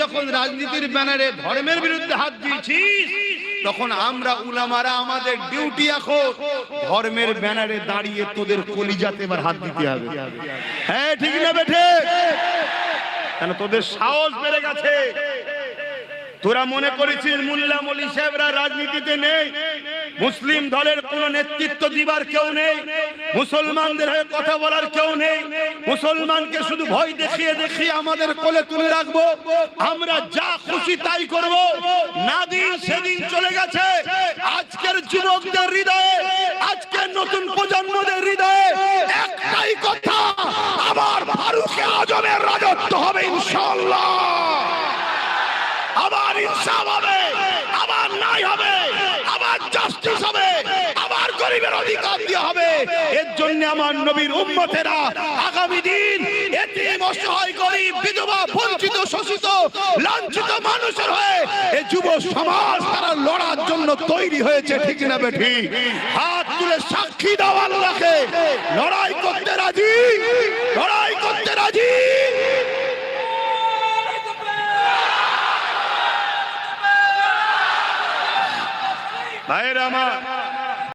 যখন রাজনীতির ব্যানারে ধর্মের বিরুদ্ধে হাত দিয়েছিস, তখন আমরা উলামারা আমাদের ডিউটি এখন ধর্মের ব্যানারে দাঁড়িয়ে তোদের কলিজাতে এবার হাত দিতে হবে। হ্যাঁ ঠিক না বেঠে? কেন তোদের সাহস বেড়ে গেছে। তোরা মনে করেছিস মোল্লা মৌলভী সাহেবরা রাজনীতিতে নেই, মুসলিম দলের কোন নেতৃত্ব দিবার কেউ নেই, মুসলমানদের হয়ে কথা বলার কেউ নেই, মুসলমানকে শুধু ভয় দেখিয়ে দেখিয়ে আমাদের কোলে তুলে রাখবো, আমরা যা খুশি তাই করব। না দিন সেদিন চলে গেছে। আজকের যুবকদের হৃদয়ে, আজকের নতুন প্রজন্মদের হৃদয়ে একটাই কথা, আবার ফারুক আজমের রাজত্ব হবে ইনশাআল্লাহ। আবার ইনসাফ হবে, আবার ন্যায় হবে, আবার জাস্টিস হবে, আবার গরিবের অধিকার দেওয়া হবে। এর জন্য আমার নবীর উম্মতেরা আগামী দিন এতিম, অসহায়, গরিব, বিধবা, বঞ্চিত, শোষিত, লাঞ্ছিত মানুষের হয়ে এই যুব সমাজ তারা লড়ার জন্য তৈরি হয়েছে। ঠিক না বেঠি? হাত তুলে সাক্ষী দাও আল্লাহকে, লড়াই করতে রাজি, লড়াই করতে রাজি। ভাইয়েরা আমার,